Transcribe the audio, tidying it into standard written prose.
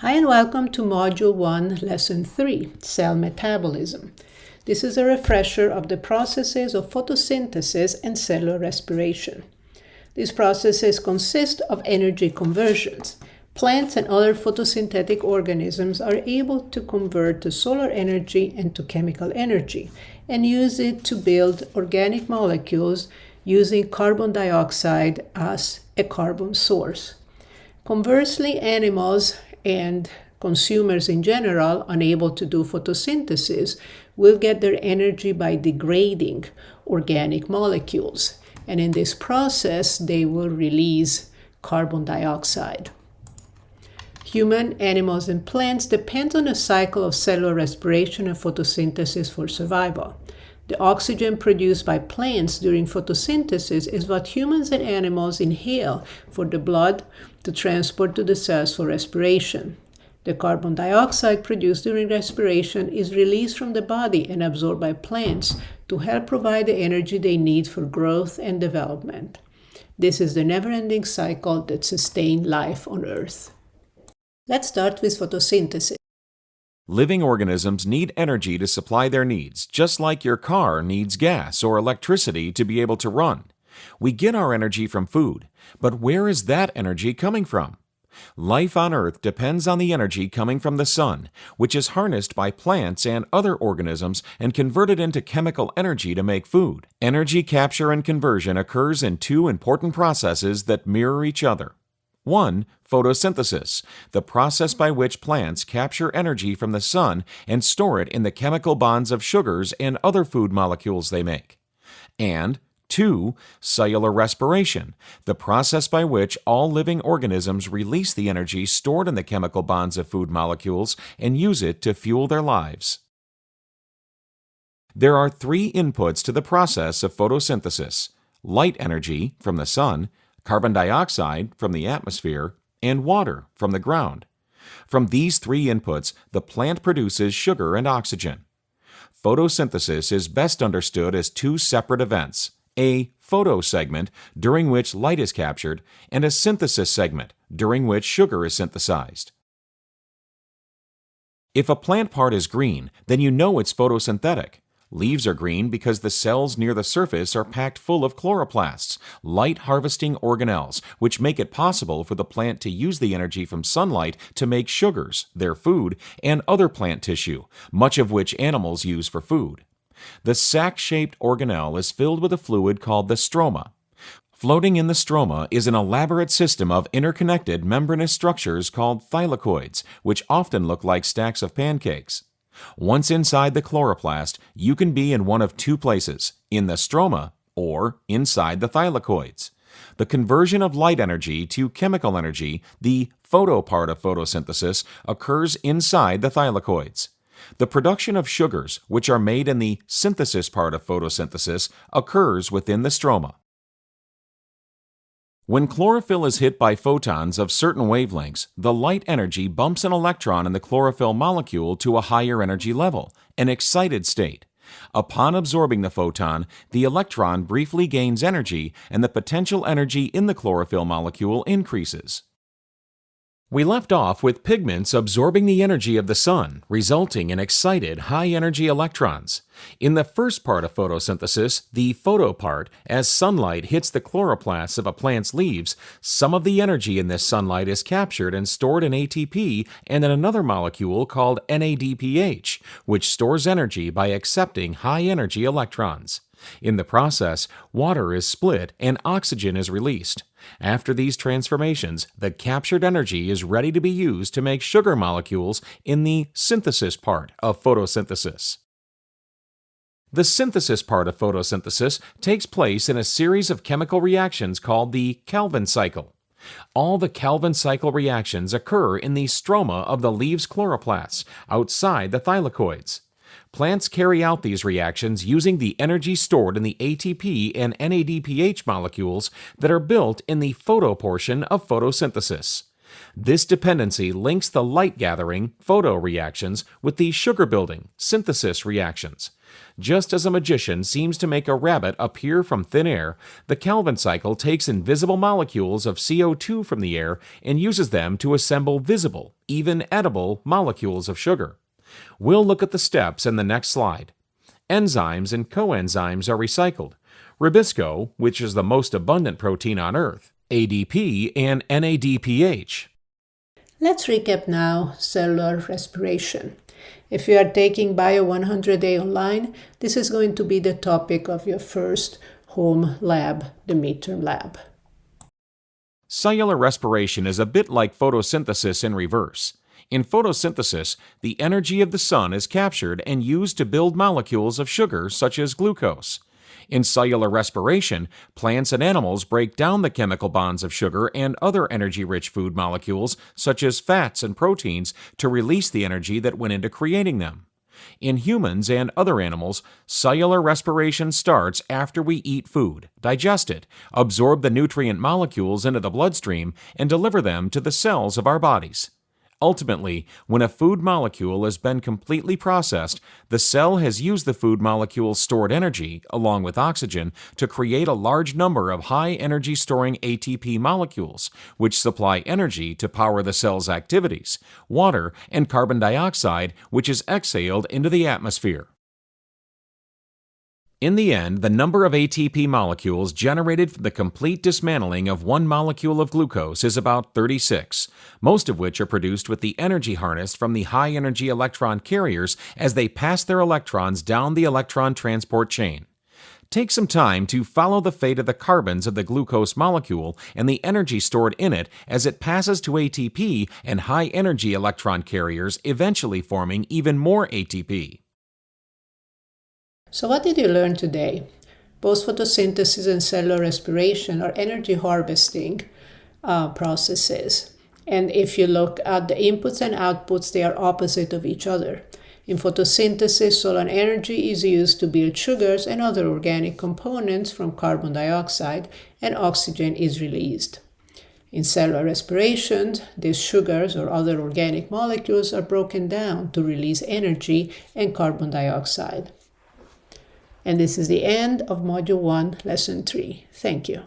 Hi and welcome to Module 1, Lesson 3, Cell Metabolism. This is a refresher of the processes of photosynthesis and cellular respiration. These processes consist of energy conversions. Plants and other photosynthetic organisms are able to convert the solar energy into chemical energy and use it to build organic molecules using carbon dioxide as a carbon source. Conversely, animals and consumers in general, unable to do photosynthesis, will get their energy by degrading organic molecules. And in this process, they will release carbon dioxide. Human, animals, and plants depend on a cycle of cellular respiration and photosynthesis for survival. The oxygen produced by plants during photosynthesis is what humans and animals inhale for the blood to transport to the cells for respiration. The carbon dioxide produced during respiration is released from the body and absorbed by plants to help provide the energy they need for growth and development. This is the never-ending cycle that sustains life on Earth. Let's start with photosynthesis. Living organisms need energy to supply their needs, just like your car needs gas or electricity to be able to run. We get our energy from food, but where is that energy coming from? Life on Earth depends on the energy coming from the sun, which is harnessed by plants and other organisms and converted into chemical energy to make food. Energy capture and conversion occurs in two important processes that mirror each other. 1. Photosynthesis, the process by which plants capture energy from the sun and store it in the chemical bonds of sugars and other food molecules they make. And 2. Cellular respiration, the process by which all living organisms release the energy stored in the chemical bonds of food molecules and use it to fuel their lives. There are three inputs to the process of photosynthesis: light energy from the sun, carbon dioxide from the atmosphere, and water from the ground. From these three inputs, the plant produces sugar and oxygen. Photosynthesis is best understood as two separate events: a photo segment, during which light is captured, and a synthesis segment, during which sugar is synthesized. If a plant part is green, then you know it's photosynthetic. Leaves are green because the cells near the surface are packed full of chloroplasts, light-harvesting organelles, which make it possible for the plant to use the energy from sunlight to make sugars, their food, and other plant tissue, much of which animals use for food. The sac-shaped organelle is filled with a fluid called the stroma. Floating in the stroma is an elaborate system of interconnected membranous structures called thylakoids, which often look like stacks of pancakes. Once inside the chloroplast, you can be in one of two places: in the stroma or inside the thylakoids. The conversion of light energy to chemical energy, the photo part of photosynthesis, occurs inside the thylakoids. The production of sugars, which are made in the synthesis part of photosynthesis, occurs within the stroma. When chlorophyll is hit by photons of certain wavelengths, the light energy bumps an electron in the chlorophyll molecule to a higher energy level, an excited state. Upon absorbing the photon, the electron briefly gains energy, and the potential energy in the chlorophyll molecule increases. We left off with pigments absorbing the energy of the sun, resulting in excited, high-energy electrons. In the first part of photosynthesis, the photo part, as sunlight hits the chloroplasts of a plant's leaves, some of the energy in this sunlight is captured and stored in ATP and in another molecule called NADPH, which stores energy by accepting high-energy electrons. In the process, water is split and oxygen is released. After these transformations, the captured energy is ready to be used to make sugar molecules in the synthesis part of photosynthesis. The synthesis part of photosynthesis takes place in a series of chemical reactions called the Calvin cycle. All the Calvin cycle reactions occur in the stroma of the leaves' chloroplasts, outside the thylakoids. Plants carry out these reactions using the energy stored in the ATP and NADPH molecules that are built in the photo portion of photosynthesis. This dependency links the light-gathering, photoreactions, with the sugar-building, synthesis reactions. Just as a magician seems to make a rabbit appear from thin air, the Calvin cycle takes invisible molecules of CO2 from the air and uses them to assemble visible, even edible, molecules of sugar. We'll look at the steps in the next slide. Enzymes and coenzymes are recycled. Ribisco, which is the most abundant protein on Earth, ADP and NADPH. Let's recap now cellular respiration. If you are taking BIO100A online, this is going to be the topic of your first home lab, the midterm lab. Cellular respiration is a bit like photosynthesis in reverse. In photosynthesis, the energy of the sun is captured and used to build molecules of sugar such as glucose. In cellular respiration, plants and animals break down the chemical bonds of sugar and other energy-rich food molecules such as fats and proteins to release the energy that went into creating them. In humans and other animals, cellular respiration starts after we eat food, digest it, absorb the nutrient molecules into the bloodstream, and deliver them to the cells of our bodies. Ultimately, when a food molecule has been completely processed, the cell has used the food molecule's stored energy, along with oxygen, to create a large number of high-energy storing ATP molecules, which supply energy to power the cell's activities, water, and carbon dioxide, which is exhaled into the atmosphere. In the end, the number of ATP molecules generated from the complete dismantling of one molecule of glucose is about 36, most of which are produced with the energy harnessed from the high-energy electron carriers as they pass their electrons down the electron transport chain. Take some time to follow the fate of the carbons of the glucose molecule and the energy stored in it as it passes to ATP and high-energy electron carriers, eventually forming even more ATP. So what did you learn today? Both photosynthesis and cellular respiration are energy harvesting processes. And if you look at the inputs and outputs, they are opposite of each other. In photosynthesis, solar energy is used to build sugars and other organic components from carbon dioxide, and oxygen is released. In cellular respiration, these sugars or other organic molecules are broken down to release energy and carbon dioxide. And this is the end of Module 1, Lesson 3. Thank you.